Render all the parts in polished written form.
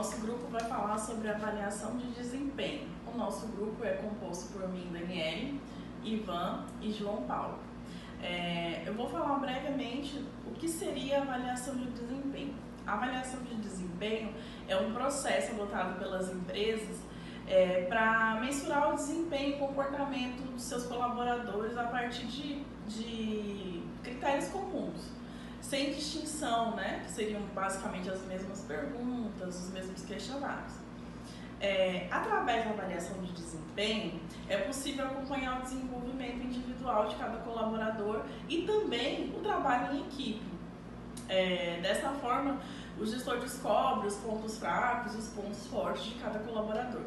nosso grupo vai falar sobre avaliação de desempenho. O nosso grupo é composto por mim, Daniele, Ivan e João Paulo. Eu vou falar brevemente o que seria a avaliação de desempenho. A avaliação de desempenho é um processo adotado pelas empresas para mensurar o desempenho e comportamento dos seus colaboradores a partir de critérios comuns, sem distinção, né? Que seriam basicamente as mesmas perguntas, os mesmos questionários. Através da avaliação de desempenho, é possível acompanhar o desenvolvimento individual de cada colaborador e também o trabalho em equipe. Dessa forma, o gestor descobre os pontos fracos e os pontos fortes de cada colaborador.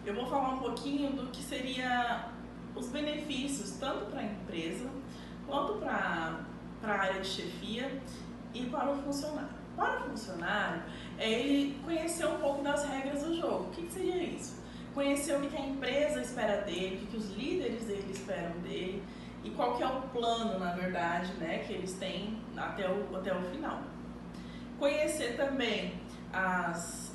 Eu vou falar um pouquinho do que seria os benefícios tanto para a empresa quanto para a área de chefia e para o funcionário. Para o funcionário, ele conhecer um pouco das regras do jogo. O que seria isso? Conhecer o que a empresa espera dele, o que os líderes dele esperam dele e qual que é o plano, na verdade, né, que eles têm até o final. Conhecer também as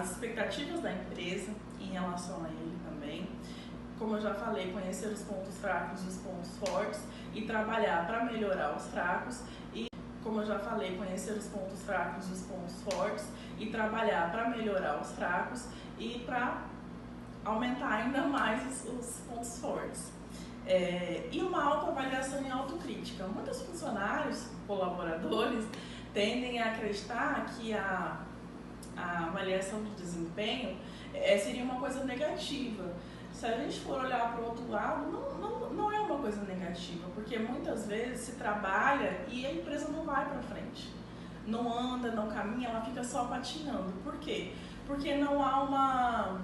expectativas da empresa em relação a ele também. Como eu já falei, conhecer os pontos fracos e os pontos fortes e trabalhar para melhorar os fracos. E como eu já falei, conhecer os pontos fracos e os pontos fortes e trabalhar para melhorar os fracos e para aumentar ainda mais os pontos fortes. E uma autoavaliação e autocrítica. Muitos funcionários, colaboradores, tendem a acreditar que a avaliação de desempenho seria uma coisa negativa. Se a gente for olhar para o outro lado, não é uma coisa negativa, porque muitas vezes se trabalha e a empresa não vai para frente. Não anda, não caminha, ela fica só patinando. Por quê? Porque não há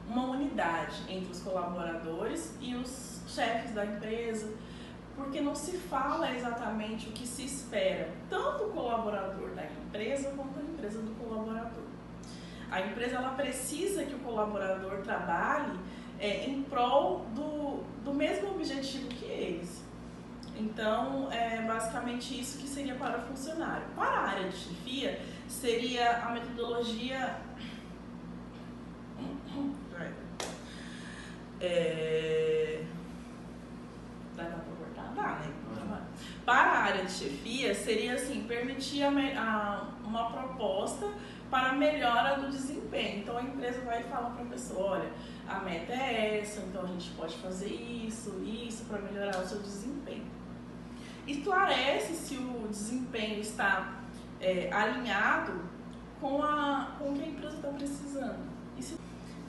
uma unidade entre os colaboradores e os chefes da empresa, porque não se fala exatamente o que se espera, tanto o colaborador da empresa quanto a empresa do colaborador. A empresa ela precisa que o colaborador trabalhe em prol do mesmo objetivo que eles. Então, é basicamente isso que seria para o funcionário. Para a área de chefia, seria a metodologia... Dá para cortar? Dá, né? Para a área de chefia, seria assim, permitir uma proposta para a melhora do desempenho. Então, a empresa vai falar para a pessoa, olha, a meta é essa, então a gente pode fazer isso para melhorar o seu desempenho. Esclarece se o desempenho está alinhado com o que a empresa está precisando.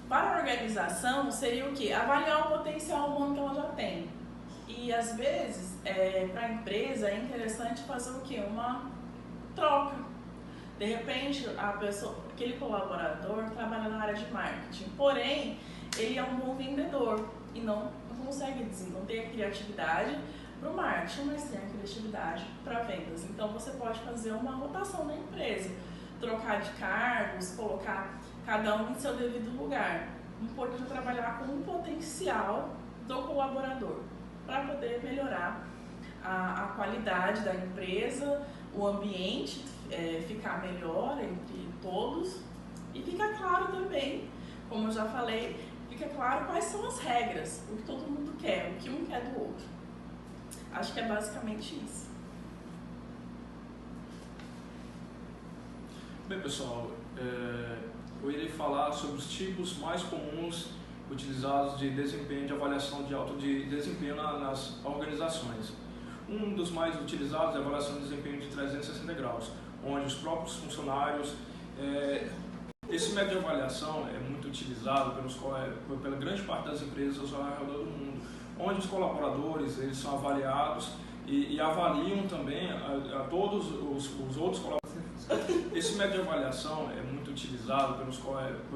Para a organização, seria o quê? Avaliar o potencial humano que ela já tem. E, às vezes, para a empresa, é interessante fazer o quê? Uma troca. De repente, aquele colaborador trabalha na área de marketing, porém, ele é um bom vendedor e não consegue não tem a criatividade para o marketing, mas tem a criatividade para vendas. Então, você pode fazer uma rotação na empresa, trocar de cargos, colocar cada um em seu devido lugar. O importante é trabalhar com o potencial do colaborador para poder melhorar a qualidade da empresa, o ambiente ficar melhor entre todos e fica claro também, como eu já falei, fica claro quais são as regras, o que todo mundo quer, o que um quer do outro. Acho que é basicamente isso. Bem, pessoal, eu irei falar sobre os tipos mais comuns utilizados de desempenho, de avaliação de desempenho nas organizações. Um dos mais utilizados é a avaliação de desempenho de 360 graus, onde os próprios funcionários... Esse método de avaliação é muito utilizado pela grande parte das empresas ao redor do mundo, onde os colaboradores eles são avaliados e avaliam também a todos os outros colaboradores. Esse método de avaliação é muito utilizado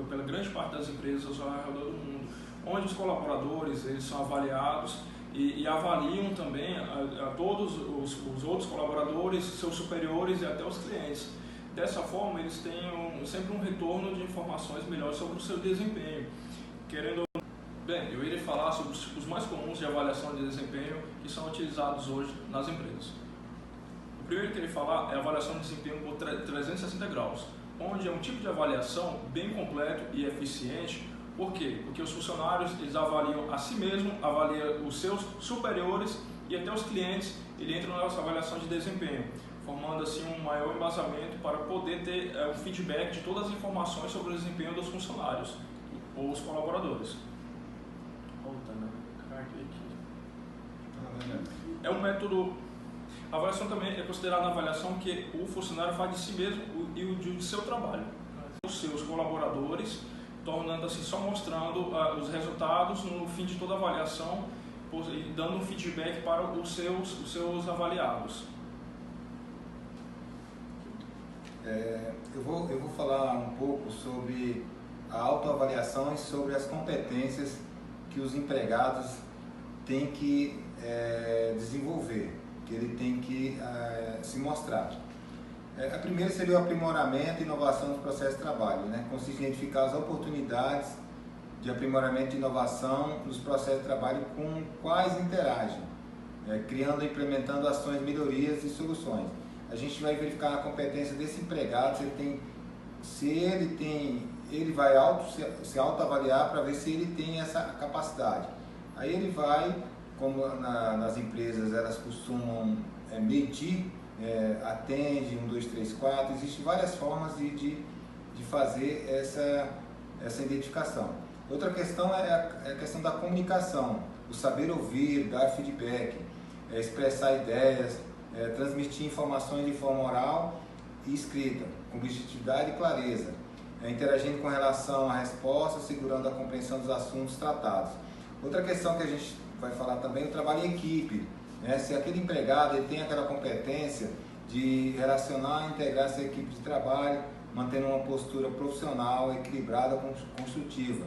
pela grande parte das empresas ao redor do mundo, onde os colaboradores eles são avaliados e avaliam também a todos os outros colaboradores, seus superiores e até os clientes. Dessa forma, eles têm sempre um retorno de informações melhores sobre o seu desempenho. Bem, eu irei falar sobre os tipos mais comuns de avaliação de desempenho que são utilizados hoje nas empresas. O primeiro falar é a avaliação de desempenho por 360 graus, onde é um tipo de avaliação bem completo e eficiente. Por quê? Porque os funcionários eles avaliam a si mesmos, avaliam os seus superiores e até os clientes, ele entra na nossa avaliação de desempenho, formando assim um maior embasamento para poder ter um feedback de todas as informações sobre o desempenho dos funcionários ou os colaboradores. É um método. A avaliação também é considerada uma avaliação que o funcionário faz de si mesmo e o de seu trabalho. Os seus colaboradores, tornando assim, só mostrando os resultados no fim de toda a avaliação e dando um feedback para os seus avaliados. Eu vou falar um pouco sobre a autoavaliação e sobre as competências que os empregados têm que desenvolver, que ele tem que se mostrar. A primeira seria o aprimoramento e inovação dos processos de trabalho, né? Consiste em identificar as oportunidades de aprimoramento e inovação nos processos de trabalho com quais interagem, criando e implementando ações, melhorias e soluções. A gente vai verificar a competência desse empregado, ele vai se autoavaliar para ver se ele tem essa capacidade. Aí ele vai, como nas empresas elas costumam medir, atende, 1, 2, 3, 4, existem várias formas de fazer essa identificação. Outra questão é a questão da comunicação, o saber ouvir, dar feedback, expressar ideias, transmitir informações de forma oral e escrita, com objetividade e clareza, interagindo com relação à resposta, segurando a compreensão dos assuntos tratados. Outra questão que a gente vai falar também é o trabalho em equipe, né? Se aquele empregado ele tem aquela competência de relacionar e integrar essa equipe de trabalho, mantendo uma postura profissional, equilibrada, construtiva,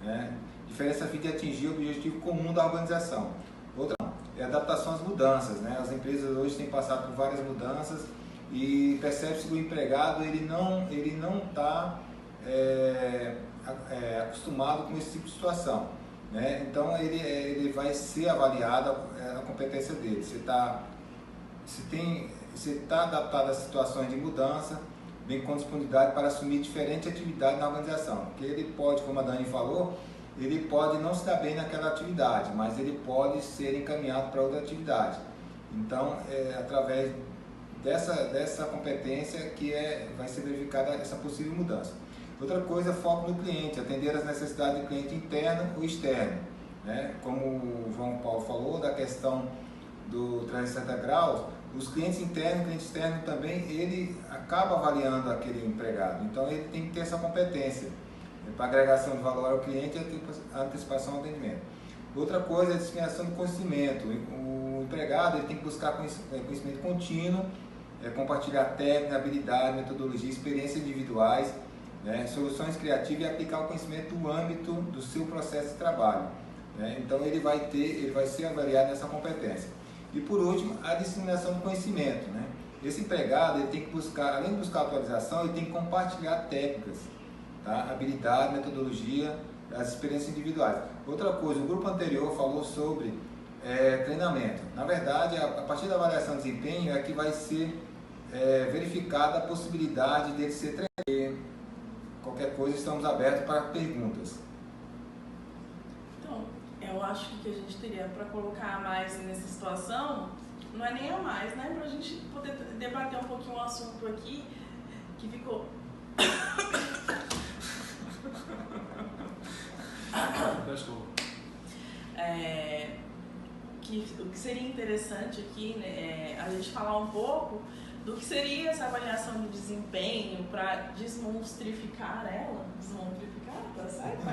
né? Diferença a fim de atingir o objetivo comum da organização. Outra é a adaptação às mudanças, né? As empresas hoje têm passado por várias mudanças e percebe-se que o empregado ele não está acostumado com esse tipo de situação, né? Então ele vai ser avaliado a competência dele. Você está adaptado às situações de mudança, bem com disponibilidade para assumir diferentes atividades na organização. Porque ele pode, como a Dani falou, ele pode não se dar bem naquela atividade, mas ele pode ser encaminhado para outra atividade. Então, através dessa competência que vai ser verificada essa possível mudança. Outra coisa é foco no cliente, atender às necessidades do cliente interno ou externo, né? Como o João Paulo falou, da questão do 360 graus, os clientes internos e cliente externo também, ele acaba avaliando aquele empregado. Então, ele tem que ter essa competência para agregação de valor ao cliente e antecipação ao atendimento. Outra coisa é a disseminação do conhecimento. O empregado ele tem que buscar conhecimento contínuo, compartilhar técnica, habilidade, metodologia, experiências individuais, né, soluções criativas e aplicar o conhecimento no âmbito do seu processo de trabalho, né? Então ele vai ser avaliado nessa competência. E por último, a disseminação do conhecimento, né? Esse empregado ele tem que buscar, além de buscar atualização, ele tem que compartilhar técnicas, tá? Habilidade, metodologia, as experiências individuais. Outra coisa, o grupo anterior falou sobre treinamento. Na verdade, a partir da avaliação de desempenho é que vai ser verificada a possibilidade dele ser treinado. Qualquer coisa, estamos abertos para perguntas. Então, eu acho que o que a gente teria para colocar mais nessa situação, não é nem a mais, né? Para a gente poder debater um pouquinho o assunto aqui, que ficou... O que seria interessante aqui, né, a gente falar um pouco do que seria essa avaliação de desempenho para desmonstrificar ela. Desmonstrificar, tá certo?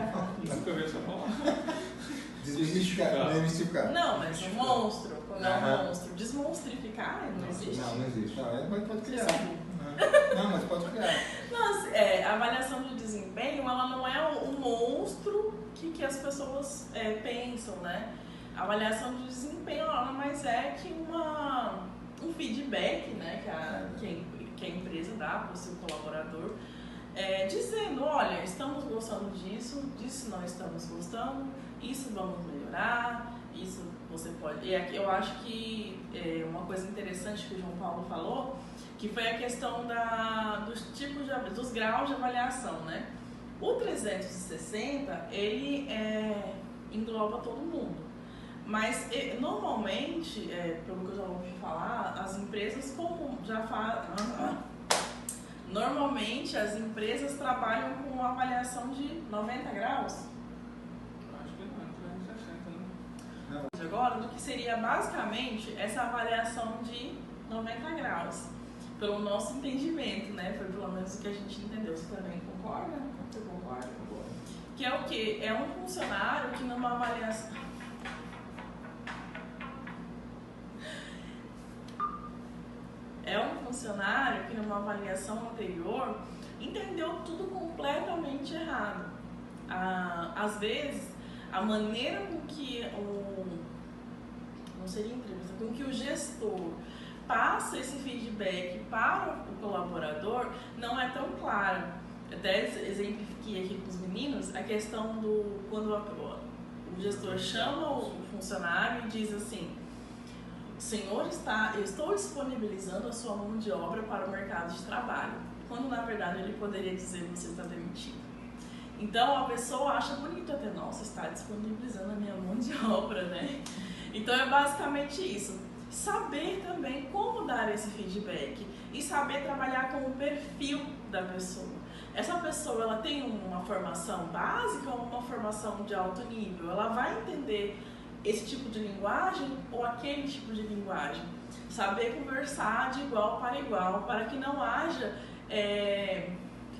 Nunca vi essa palavra. Desmistificar. Não, mas um monstro, quando é um monstro, desmonstrificar não existe. Não existe. Não, pode criar. Não, mas pode criar. Não, a avaliação de desempenho, ela não é um monstro que as pessoas pensam, né? A avaliação de desempenho nada mais é que um feedback, né, que a empresa dá para o seu colaborador, dizendo, olha, estamos gostando disso não estamos gostando, isso vamos melhorar, isso Você pode. E aqui eu acho que uma coisa interessante que o João Paulo falou, que foi a questão dos tipos dos graus de avaliação, né? O 360, ele engloba todo mundo. Mas, normalmente, pelo que eu já ouvi falar, as empresas como já fazem... Normalmente, as empresas trabalham com uma avaliação de 90 graus. Acho que não, 360, né? Não. Agora, do que seria basicamente essa avaliação de 90 graus. Pelo nosso entendimento, né? Foi pelo menos o que a gente entendeu. Você também concorda? Você concorda? Concordo. Que é o quê? É um funcionário que numa avaliação... É um funcionário que numa avaliação anterior entendeu tudo completamente errado. Às vezes, a maneira com que não seria entrevista, com que o gestor passa esse feedback para o colaborador não é tão claro. Até exemplifiquei aqui com os meninos a questão do quando o gestor chama o funcionário e diz assim: senhor, eu estou disponibilizando a sua mão de obra para o mercado de trabalho, quando na verdade ele poderia dizer: você está demitido. Então a pessoa acha bonito até: nossa, está disponibilizando a minha mão de obra, né? Então é basicamente isso. Saber também como dar esse feedback e saber trabalhar com o perfil da pessoa. Essa pessoa, ela tem uma formação básica ou uma formação de alto nível? Ela vai entender esse tipo de linguagem ou aquele tipo de linguagem? Saber conversar de igual para que não haja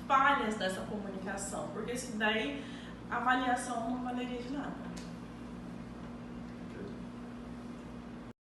falhas nessa comunicação, porque isso daí a avaliação não valeria de nada.